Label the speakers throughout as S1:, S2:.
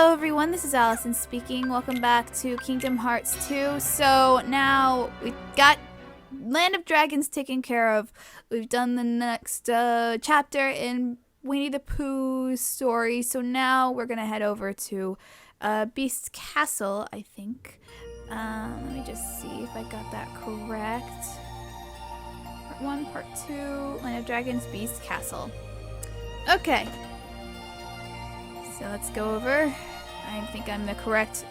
S1: Hello everyone, this is Allison speaking. Welcome back to Kingdom Hearts 2. So now we got Land of Dragons taken care of. We've done the next chapter in Winnie the Pooh's story. So now we're going to head over to Beast's Castle, I think. Let me just see if I got that correct. Part 1, Part 2, Land of Dragons, Beast's Castle. Okay. So let's go over. I think I'm the correct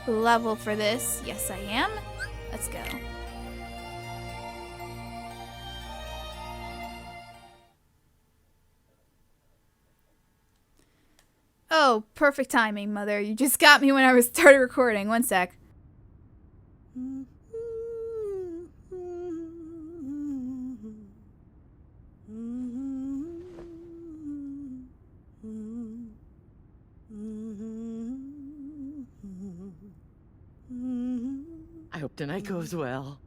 S1: level for this. Yes, I am. Let's go. Oh, perfect timing, Mother. You just got me when I was started recording. One sec.
S2: I hope tonight goes well.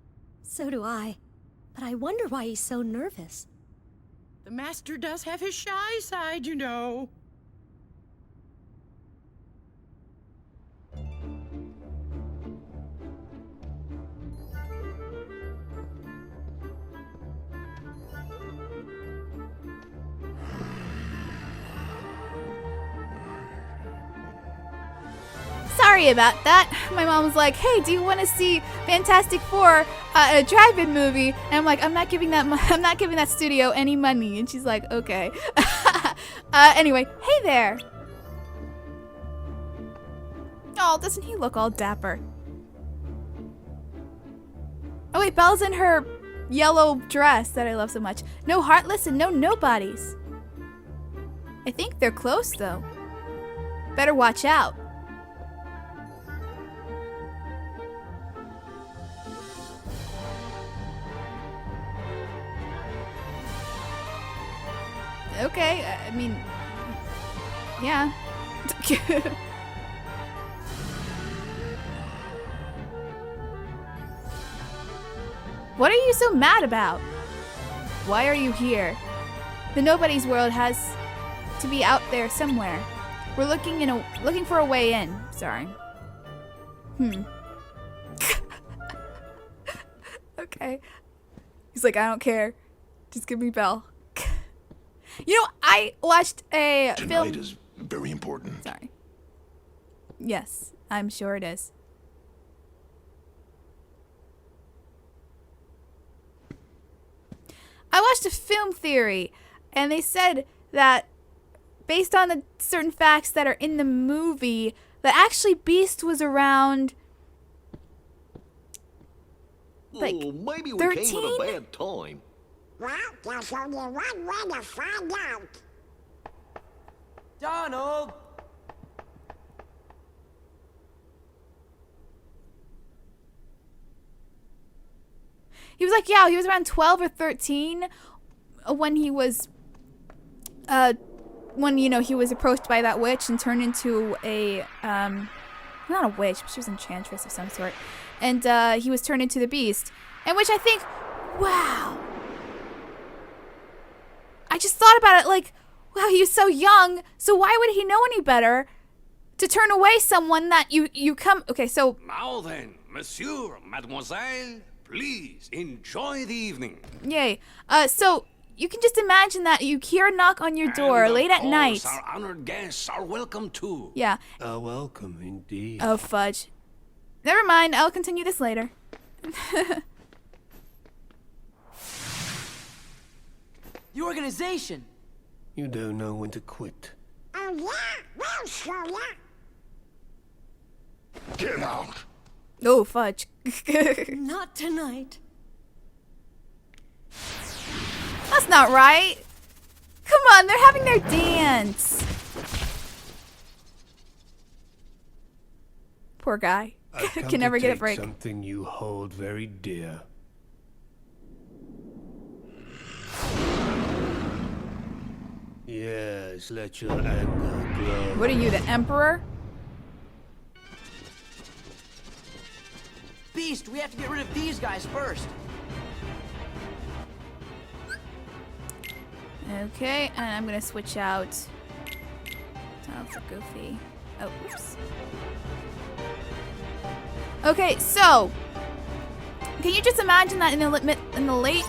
S3: So do I. But I wonder why he's so nervous.
S2: The master does have his shy side, you know.
S1: Sorry about that. My mom was like, "Hey, do you want to see Fantastic Four, a drive-in movie?" And I'm like, "I'm not giving that studio any money." And she's like, "Okay." Anyway, hey there. Oh, doesn't he look all dapper? Oh wait, Belle's in her yellow dress that I love so much. No Heartless and no Nobodies. I think they're close though. Better watch out. Okay, I mean, yeah. What are you so mad about? Why are you here? The Nobody's world has to be out there somewhere. We're looking for a way in. Sorry. Okay. He's like, I don't care. Just give me Belle. You know, I watched a film.
S4: Tonight is very important.
S1: Sorry. Yes, I'm sure it is. I watched a film theory, and they said that based on the certain facts that are in the movie, that actually Beast was around like
S5: maybe we
S1: 13?
S5: came at a bad time.
S6: Well, there's only one way to find out.
S7: Donald!
S1: He was like, yeah, he was around 12 or 13 when he was, when, you know, he was approached by that witch and turned into a, not a witch, but she was an enchantress of some sort. And, he was turned into the Beast. And which I think, wow. I just thought about it like, wow, he was so young, so why would he know any better to turn away someone that you come... Okay, so...
S8: Now then, monsieur, mademoiselle, please enjoy the evening.
S1: Yay. So you can just imagine that you hear a knock on your door
S8: And
S1: late
S8: of
S1: at night.
S8: course, our honored guests are welcome too.
S1: Yeah.
S7: Welcome indeed.
S1: Oh, fudge. Never mind, I'll continue this later.
S7: The organization!
S9: You don't know when to quit.
S6: Oh, yeah? Well, show ya.
S4: Get out!
S1: Oh, fudge.
S3: Not tonight.
S1: That's not right. Come on, they're having their dance. Poor guy.
S9: I've come
S1: Can never
S9: to
S1: get a
S9: take
S1: break.
S9: Something you hold very dear. Yes, let your anger glow.
S1: What are you, the Emperor?
S7: Beast, we have to get rid of these guys first.
S1: Okay, and I'm gonna switch out for Goofy. Oh, oops. Okay, so can you just imagine that in the late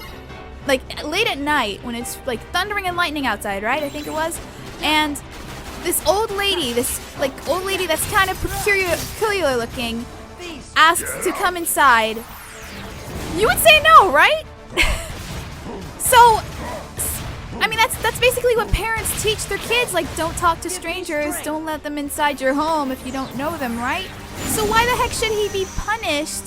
S1: at night when it's like thundering and lightning outside, right? I think it was, and this old lady that's kind of peculiar looking, asks to come inside. You would say no, right? So, I mean, that's basically what parents teach their kids. Like, don't talk to strangers. Don't let them inside your home if you don't know them, right? So why the heck should he be punished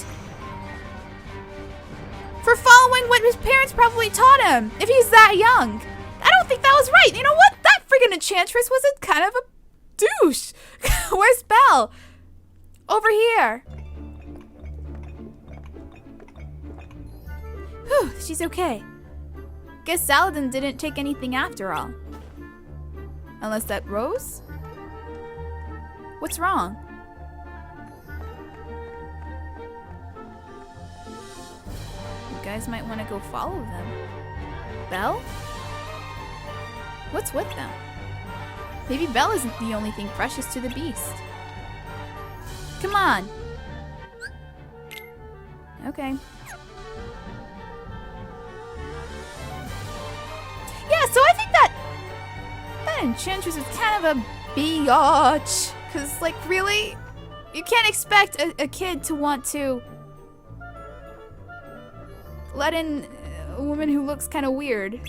S1: for following what his parents probably taught him if he's that young? I don't think that was right. You know what? That friggin' enchantress was a kind of a douche. Where's Belle? Over here. Whew, she's okay. Guess Saladin didn't take anything after all. Unless that Rose? What's wrong? You guys might want to go follow them. Belle? What's with them? Maybe Belle isn't the only thing precious to the beast. Come on. Okay. Yeah, so I think that enchantress is kind of a biatch. Cause like really, you can't expect a kid to want to let in a woman who looks kind of weird.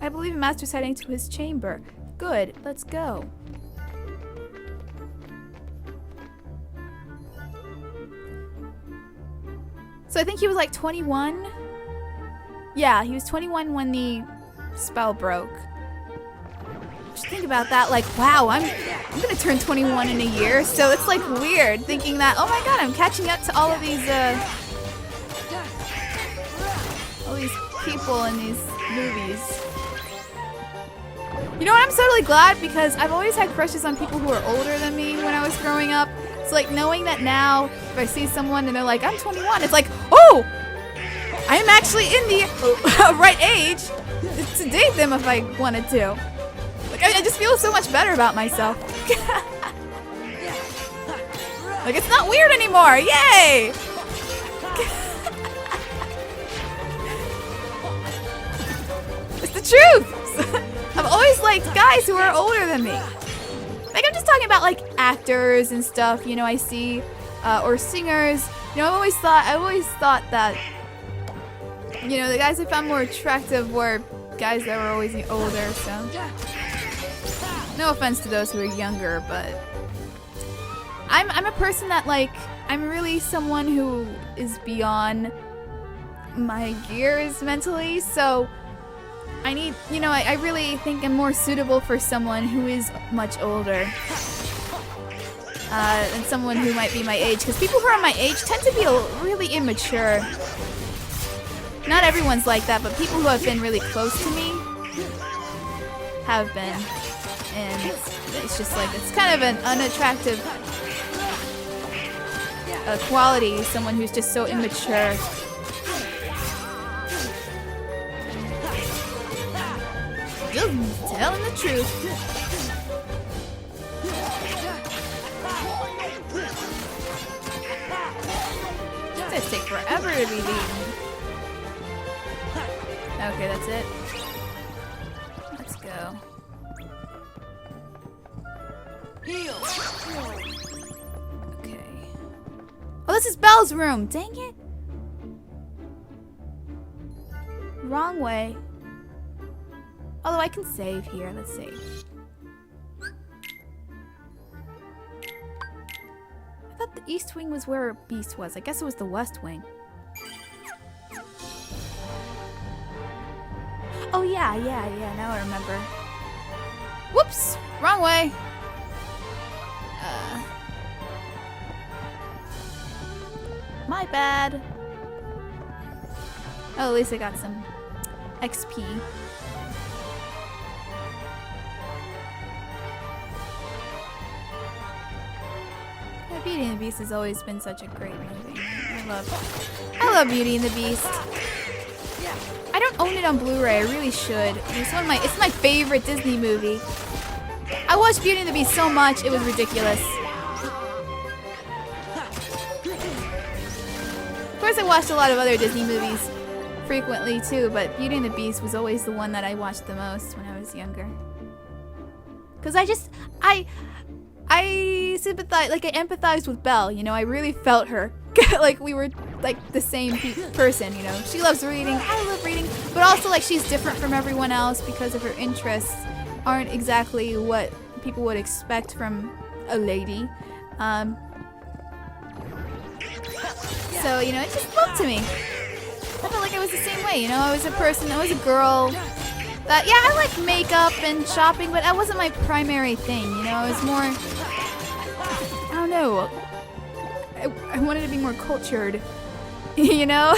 S1: I believe the master's heading to his chamber. Good, let's go. So I think he was like 21. Yeah, he was 21 when the spell broke. Just think about that, like, wow, I'm gonna turn 21 in a year, so it's like weird thinking that, oh my god, I'm catching up to all of these people in these movies. You know what, I'm totally glad because I've always had crushes on people who are older than me when I was growing up. So like knowing that now, if I see someone and they're like, I'm 21, it's like, oh, I'm actually in the right age to date them if I wanted to. Like, I just feel so much better about myself. Like, it's not weird anymore. Yay! It's the truth. I've always liked guys who are older than me. Like, I'm just talking about, like, actors and stuff, you know, I see, or singers. You know, I've always thought that, you know, the guys I found more attractive were guys that were always older, so. No offense to those who are younger, but I'm a person that, like, I'm really someone who is beyond my years mentally, so I need, you know, I really think I'm more suitable for someone who is much older than someone who might be my age, because people who are my age tend to be really immature. Not everyone's like that, but people who have been really close to me have been. And it's just like, it's kind of an unattractive quality, someone who's just so immature. Just telling the truth. This takes forever to be beaten. Okay, that's it. Let's go. Okay. Oh, this is Belle's room. Dang it. Wrong way. Although I can save here. Let's save. I thought the East Wing was where Beast was. I guess it was the West Wing. Oh yeah, now I remember. Whoops! Wrong way! My bad. Oh, at least I got some XP. Yeah, Beauty and the Beast has always been such a great movie. I love Beauty and the Beast. I don't own it on Blu-ray. I really should. It's my favorite Disney movie. I watched Beauty and the Beast so much, it was ridiculous. Of course, I watched a lot of other Disney movies frequently too, but Beauty and the Beast was always the one that I watched the most when I was younger. Cause I sympathize, like I empathized with Belle. You know, I really felt her. Like we were like the same person. You know, she loves reading, I love reading, but also like she's different from everyone else because of her interests aren't exactly what people would expect from a lady. So, you know, it just spoke to me. I felt like I was the same way, you know? I was a person, I was a girl that, yeah, I like makeup and shopping, but that wasn't my primary thing, you know? It was more, I don't know, I wanted to be more cultured, you know?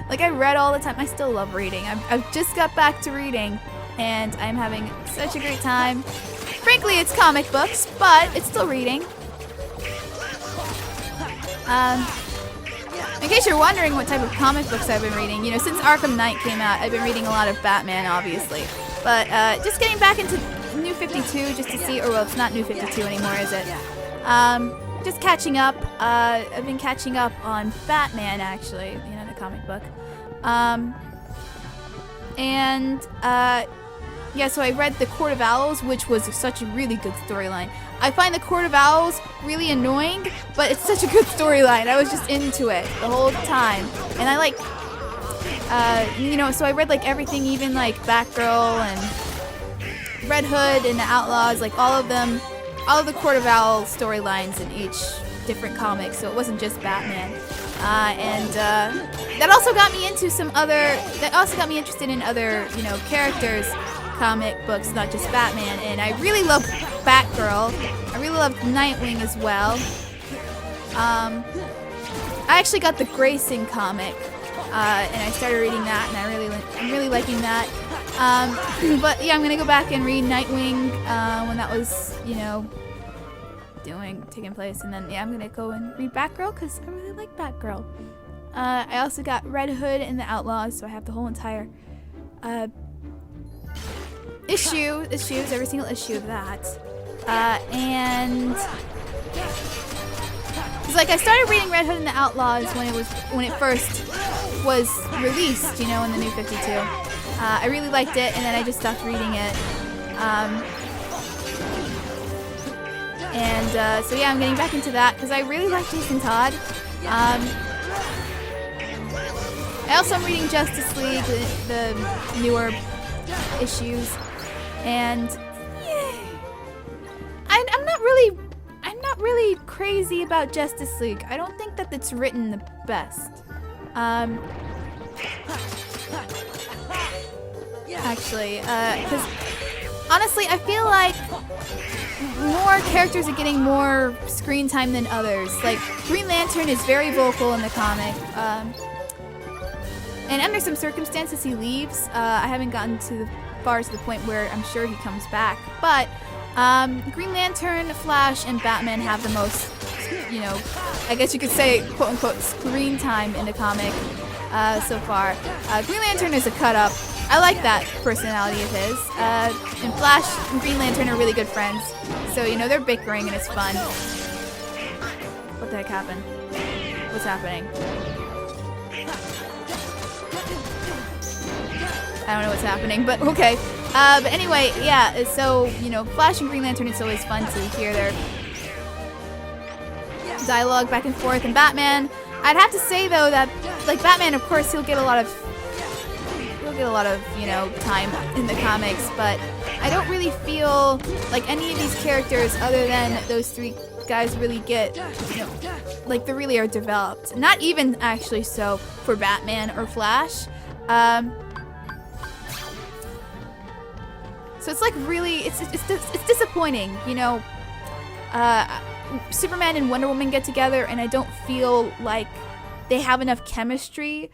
S1: Like, I read all the time. I still love reading. I've just got back to reading, and I'm having such a great time. Frankly, it's comic books, but it's still reading. In case you're wondering what type of comic books I've been reading, you know, since Arkham Knight came out, I've been reading a lot of Batman, obviously. But just getting back into New 52 just to see, or well, it's not New 52 anymore, is it? Just catching up. I've been catching up on Batman, actually, you know, the comic book. Yeah, so I read The Court of Owls, which was such a really good storyline. I find The Court of Owls really annoying, but it's such a good storyline. I was just into it the whole time. And I like, you know, so I read like everything, even like Batgirl and Red Hood and the Outlaws, like all of them, all of the Court of Owls storylines in each different comic, so it wasn't just Batman. That also got me into interested in other, you know, characters, comic books, not just Batman, and I really love Batgirl. I really loved Nightwing as well. I actually got the Grayson comic, and I started reading that, and I'm really liking that. But yeah, I'm gonna go back and read Nightwing when that was, you know, taking place, and then yeah, I'm gonna go and read Batgirl because I really like Batgirl. I also got Red Hood and the Outlaws, so I have the whole entire issues, every single issue of that. And it's like I started reading Red Hood and the Outlaws when it first was released, you know, in the New 52. I really liked it, and then I just stopped reading it. So yeah, I'm getting back into that because I really like Jason Todd. I also am reading Justice League, the newer issues, and yeah, I'm not really crazy about Justice League. I don't think that it's written the best. Actually, because honestly, I feel like more characters are getting more screen time than others. Like, Green Lantern is very vocal in the comic, and under some circumstances he leaves. I haven't gotten to the point where I'm sure he comes back, but Green Lantern, Flash, and Batman have the most, you know, I guess you could say, quote-unquote, screen time in the comic so far. Green Lantern is a cut-up. I like that personality of his. And Flash and Green Lantern are really good friends. So, you know, they're bickering and it's fun. What the heck happened? What's happening? I don't know what's happening, but okay. But anyway, yeah, so, you know, Flash and Green Lantern, it's always fun to hear their dialogue back and forth. And Batman, I'd have to say, though, that, like, Batman, of course, he'll get a lot of, you know, time in the comics, but I don't really feel like any of these characters, other than those three guys, really get, you know, like, they really are developed. Not even, actually, so for Batman or Flash. So it's like really, it's disappointing, you know. Superman and Wonder Woman get together, and I don't feel like they have enough chemistry,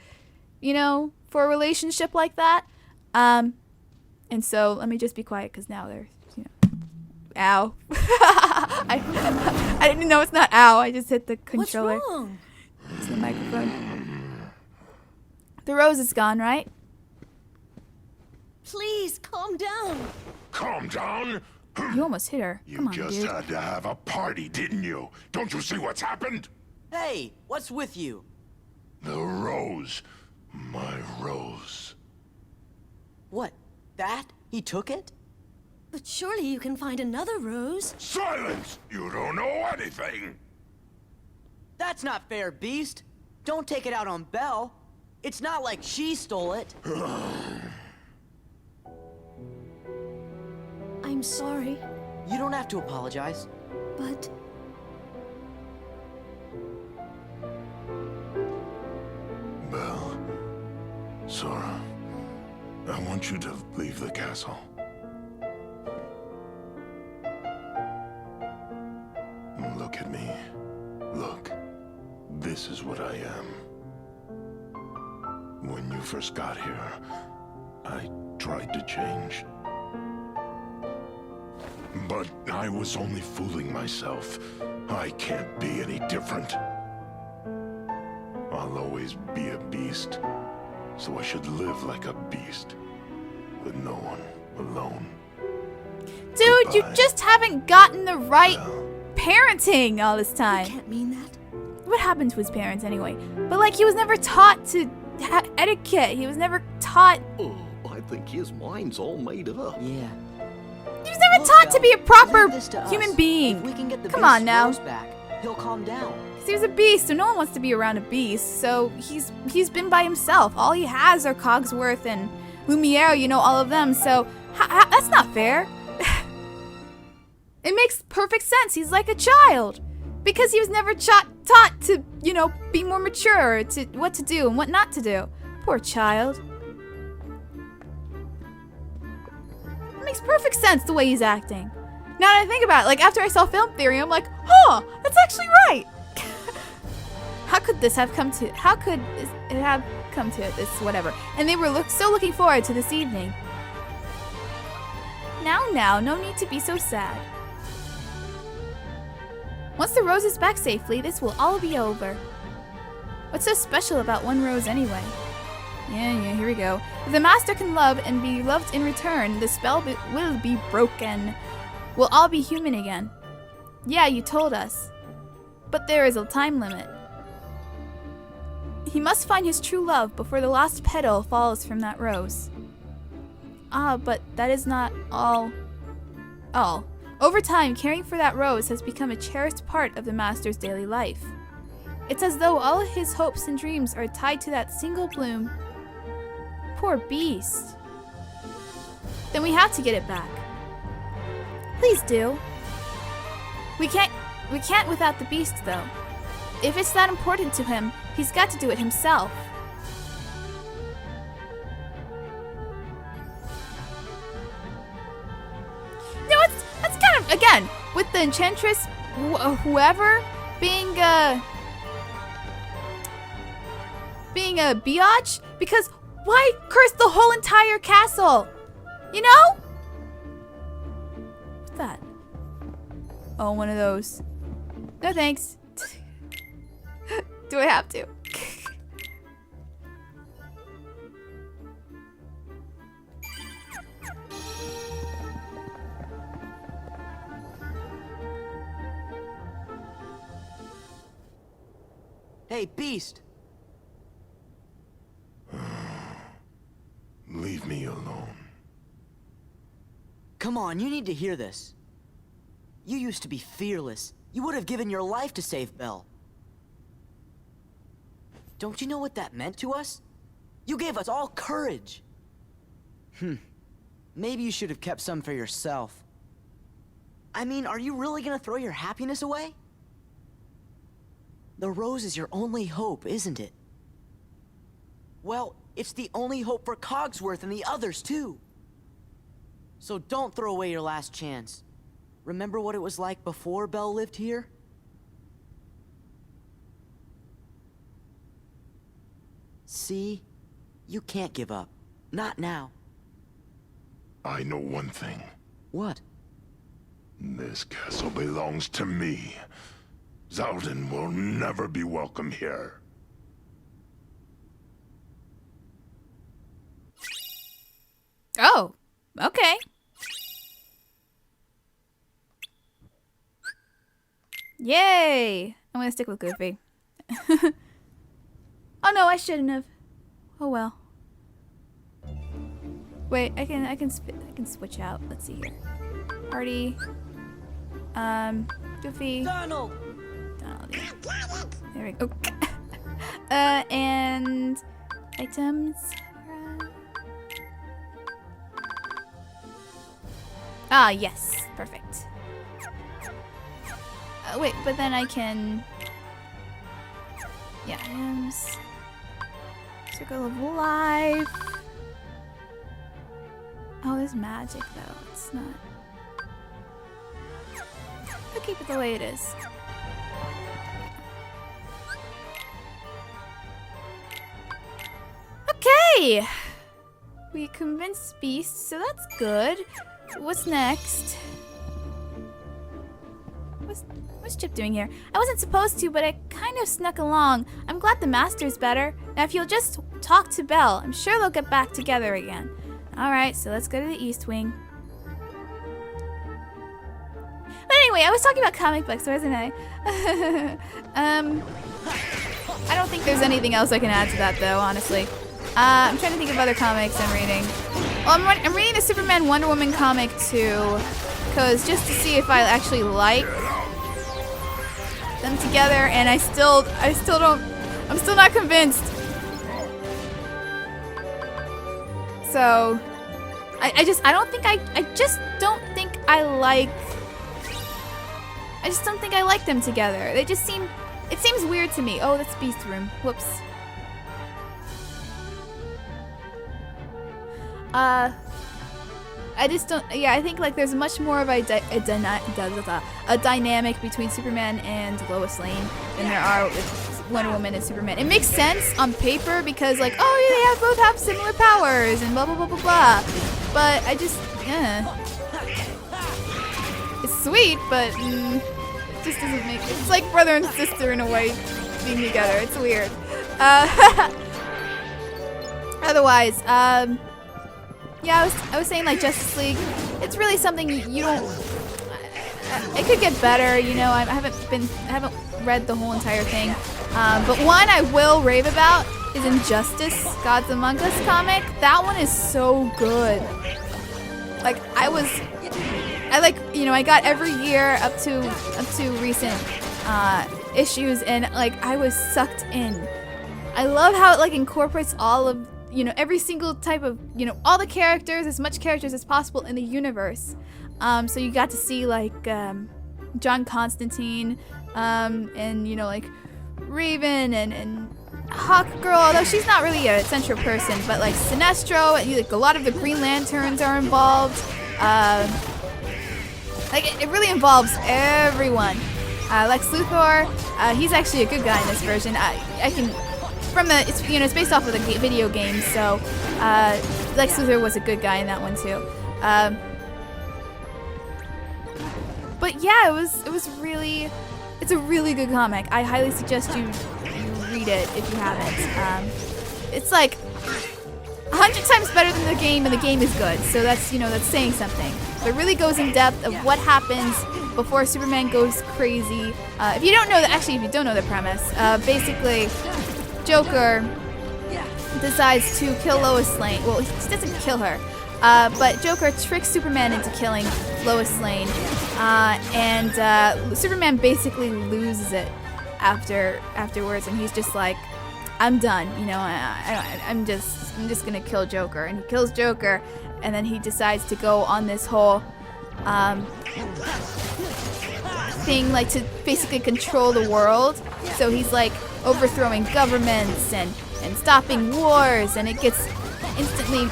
S1: you know, for a relationship like that. And so let me just be quiet because now there's, you know, ow. I didn't know it's not ow. I just hit the controller.
S3: What's wrong?
S1: To the microphone. The rose is gone, right?
S3: Please, calm down.
S4: Calm down?
S1: You almost hit her.
S4: You
S1: Come on,
S4: just
S1: dude.
S4: had to have a party, didn't you? Don't you see what's happened?
S7: Hey, what's with you?
S4: The rose. My rose.
S7: What? That? He took it?
S3: But surely you can find another rose.
S4: Silence! You don't know anything!
S7: That's not fair, Beast. Don't take it out on Belle. It's not like she stole it.
S3: I'm sorry,
S7: You don't have to apologize.
S3: but
S4: Belle, Sora, I want you to leave the castle. Look at me. Look. This is what I am. When you first got here, I tried to change. But I was only fooling myself. I can't be any different. I'll always be a beast, so I should live like a beast, with no one alone.
S1: Dude, you
S4: Goodbye.
S1: just haven't gotten the right
S4: Belle.
S1: parenting all this
S3: you
S1: time.
S3: can't mean that.
S1: What happened to his parents anyway? But like, he was never taught to etiquette. He was never taught.
S5: Oh, I think his mind's all made up.
S7: Yeah.
S1: He was never
S7: Look,
S1: taught to
S7: Belle,
S1: be a proper
S7: leave this to us.
S1: human being.
S7: If we can get the
S1: Come
S7: Beast's
S1: on now.
S7: rose back, he'll calm down.
S1: 'Cause he was a beast, so no one wants to be around a beast. So he's been by himself. All he has are Cogsworth and Lumiere, you know, all of them. So that's not fair. It makes perfect sense. He's like a child. Because he was never taught to, you know, be more mature, to what to do and what not to do. Poor child. It makes perfect sense the way he's acting. Now that I think about it, like after I saw Film Theory, I'm like, huh, that's actually right. How could this have come to, how could it have come to this, whatever. And they were so looking forward to this evening. Now, no need to be so sad. Once the rose is back safely, this will all be over. What's so special about one rose anyway? Yeah, here we go. If the master can love and be loved in return, the spell will be broken. We'll all be human again. Yeah, you told us. But there is a time limit. He must find his true love before the last petal falls from that rose. Ah, but that is not all. Over time, caring for that rose has become a cherished part of the Master's daily life. It's as though all his hopes and dreams are tied to that single bloom. Poor beast. Then we have to get it back. Please do. We can't without the beast, though. If it's that important to him, he's got to do it himself. That's kind of, again, with the Enchantress, whoever, being a biatch, because why curse the whole entire castle? You know? What's that? Oh, one of those. No thanks. Do I have to?
S7: Hey, Beast.
S4: Leave me alone.
S7: Come on, you need to hear this. You used to be fearless. You would have given your life to save Belle. Don't you know what that meant to us? You gave us all courage. Maybe you should have kept some for yourself. I mean, are you really gonna throw your happiness away? The rose is your only hope, isn't it? Well, it's the only hope for Cogsworth and the others, too. So don't throw away your last chance. Remember what it was like before Belle lived here? See? You can't give up. Not now.
S4: I know one thing.
S7: What?
S4: This castle belongs to me. Zaldin will never be welcome here.
S1: Oh, okay. Yay! I'm gonna stick with Goofy. Oh no, I shouldn't have. Oh well. Wait, I can switch out. Let's see here. Party. Goofy.
S7: Donald!
S1: Donald. There we go. And items. Ah, yes. Perfect. Wait, but then I can... Yeah, items. Circle of life. Oh, there's magic, though. It's not... I'll keep it the way it is. Okay! We convinced Beast, so that's good. What's next? What's Chip doing here? I wasn't supposed to, but I kind of snuck along. I'm glad the Master's better. Now if you'll just talk to Belle, I'm sure they'll get back together again. Alright, so let's go to the East Wing. But anyway, I was talking about comic books, wasn't I? I don't think there's anything else I can add to that, though, honestly. I'm trying to think of other comics I'm reading. Well, I'm reading the Superman Wonder Woman comic, too. Because just to see if I actually like them together, and I'm still not convinced. So, I just don't think I like them together. They just seem, it seems weird to me. Oh, that's Beast Room. Whoops. I just don't, yeah, I think like there's much more of a dynamic between Superman and Lois Lane than there are with Wonder Woman and Superman. It makes sense on paper because like, oh yeah, they both have similar powers and blah blah blah blah blah. But I just, it's sweet, but it just doesn't make, it's like brother and sister in a way being together. It's weird. Otherwise, yeah, I was saying like Justice League. It's really something you don't. It could get better, you know. I haven't read the whole entire thing. But one I will rave about is Injustice, Gods Among Us comic. That one is so good. Like I got every year up to recent issues, and like I was sucked in. I love how it like incorporates all of, you know, every single type of, you know, all the characters, as much characters as possible in the universe. So you got to see like John Constantine, and you know like Raven and Hawkgirl, although she's not really a central person, but like Sinestro, and like a lot of the Green Lanterns are involved. Like it really involves everyone. Lex Luthor, he's actually a good guy in this version. I can. It's based off of the video game, so Lex Luthor was a good guy in that one too. But yeah, it's a really good comic. I highly suggest you read it if you haven't. It's like 100 times better than the game, and the game is good. So that's saying something. It really goes in depth of what happens before Superman goes crazy. If you don't know the premise, basically Joker decides to kill Lois Lane. Well, he doesn't kill her, but Joker tricks Superman into killing Lois Lane, and Superman basically loses it afterwards, and he's just like, I'm done. You know, I'm just gonna kill Joker, and he kills Joker, and then he decides to go on this whole thing, like to basically control the world. So he's like overthrowing governments and stopping wars, and it gets instantly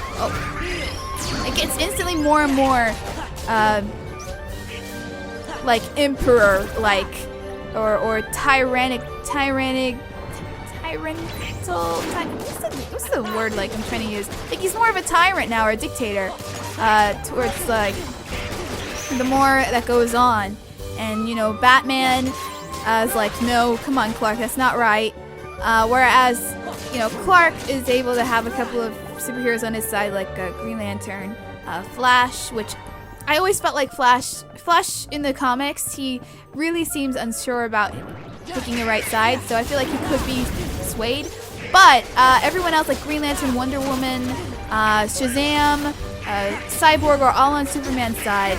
S1: more and more like emperor like or tyrannical. What's the word like I'm trying to use? Like he's more of a tyrant now, or a dictator, towards like the more that goes on. And you know, Batman is like, no, come on, Clark, that's not right. Whereas, you know, Clark is able to have a couple of superheroes on his side, like Green Lantern, Flash, which I always felt like Flash in the comics, he really seems unsure about picking the right side, so I feel like he could be swayed. But everyone else, like Green Lantern, Wonder Woman, Shazam, Cyborg, are all on Superman's side.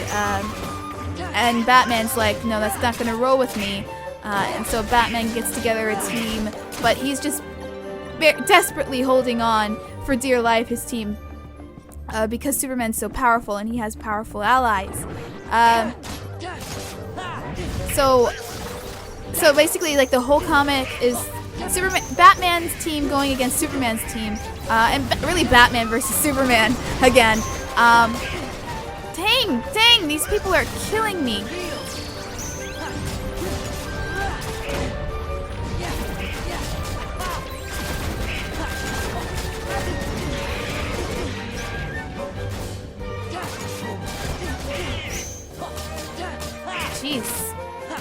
S1: And Batman's like, no, that's not gonna roll with me. And so Batman gets together a team, but he's just desperately holding on for dear life, his team. Because Superman's so powerful and he has powerful allies. So basically, like, the whole comic is Batman's team going against Superman's team, and really Batman versus Superman again. Dang, these people are killing me. Jeez.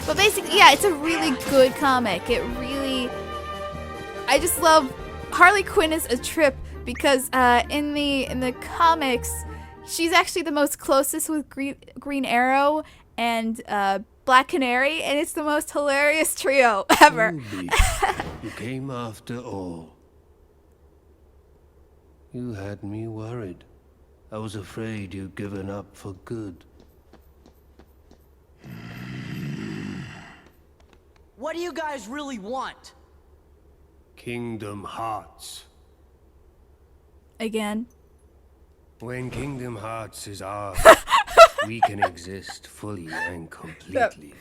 S1: But basically, yeah, it's a really good comic. I just love Harley Quinn is a trip because in the comics, she's actually the most closest with Green Arrow and Black Canary, and it's the most hilarious trio ever.
S9: Ruby, you came after all. You had me worried. I was afraid you'd given up for good.
S7: What do you guys really want?
S9: Kingdom Hearts.
S1: Again.
S9: When Kingdom Hearts is ours, we can exist fully and completely.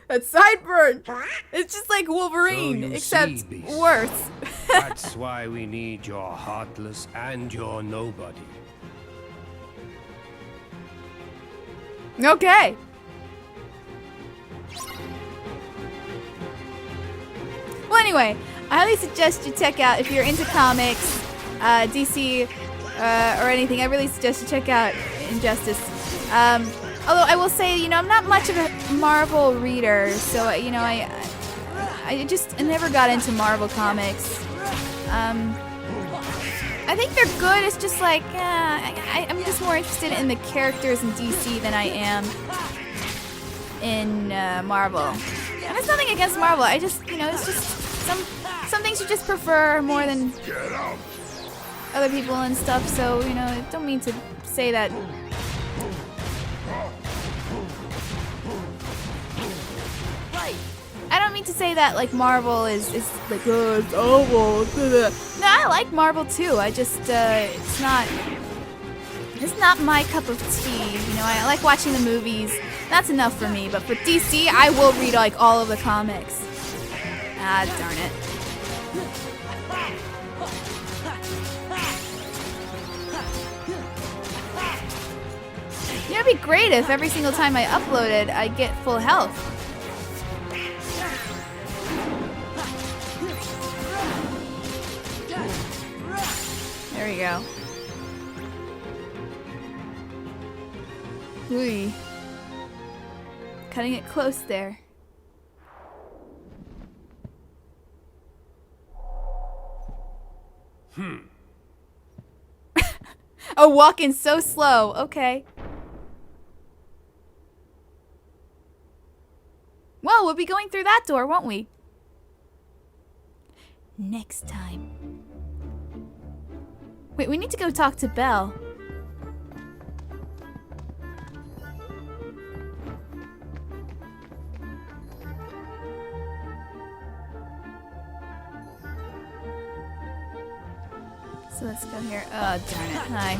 S1: That's Sideburns. It's just like Wolverine,
S9: So you
S1: except
S9: see, Beast.
S1: worse.
S9: That's why we need your Heartless and your Nobody.
S1: Okay. Well, anyway, I highly suggest you check out, if you're into comics, DC, or anything, I really suggest you check out Injustice. Although I will say, I'm not much of a Marvel reader, so, I never got into Marvel comics. I think they're good, it's just like, I'm just more interested in the characters in DC than I am in Marvel. And it's nothing against Marvel, I just, it's just some things you just prefer more than other people and stuff, so, I don't mean to say that. I don't mean to say that, like, Marvel is like, oh, it's awful. No, I like Marvel too, I just, it's not my cup of tea, I like watching the movies, that's enough for me, but for DC, I will read, like, all of the comics. Ah, darn it. It'd be great if every single time I uploaded, I get full health. There we go. Ooh. Cutting it close there. Oh, walking so slow. Okay. Well, we'll be going through that door, won't we? Next time. Wait, we need to go talk to Belle. So let's go here. Oh, darn it. Hi.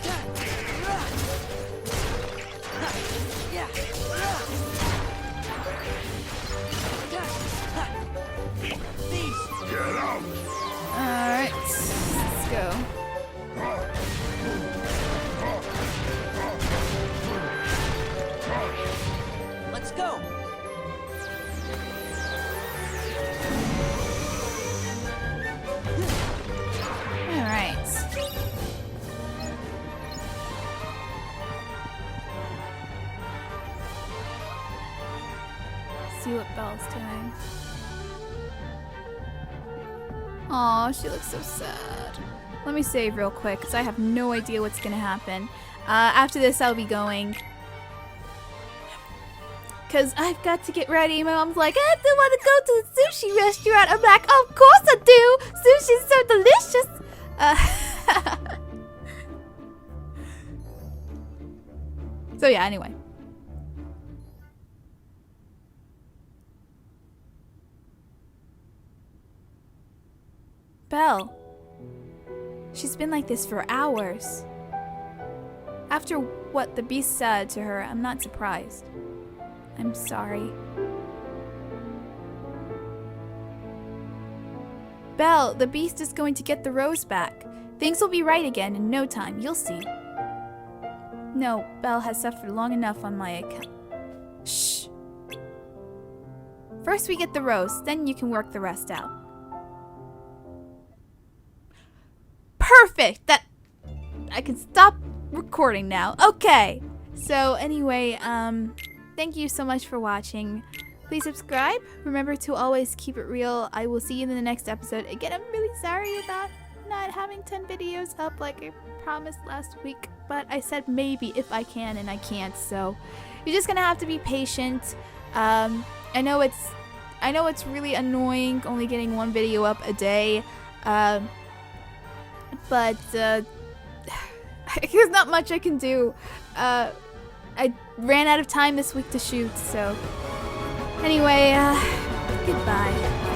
S1: Alright, let's go.
S7: Let's go.
S1: Alright. See what Belle's doing. Aw, she looks so sad. Let me save real quick, because I have no idea what's going to happen. After this, I'll be going. because I've got to get ready. My mom's like, I still want to go to the sushi restaurant. I'm like, of course I do. Sushi's so delicious. So yeah, anyway. Belle. She's been like this for hours. After what the beast said to her, I'm not surprised. I'm sorry. Belle, the beast is going to get the rose back. Things will be right again in no time, you'll see. No, Belle has suffered long enough on my account. Shh. First we get the rose, then you can work the rest out. Perfect! That... I can stop recording now. Okay. So anyway, thank you so much for watching. Please subscribe. Remember to always keep it real. I will see you in the next episode. Again, I'm really sorry about not having 10 videos up like I promised last week, but I said maybe if I can, and I can't, so you're just gonna have to be patient. I know it's really annoying only getting one video up a day, but there's not much I can do. I ran out of time this week to shoot, so anyway, goodbye.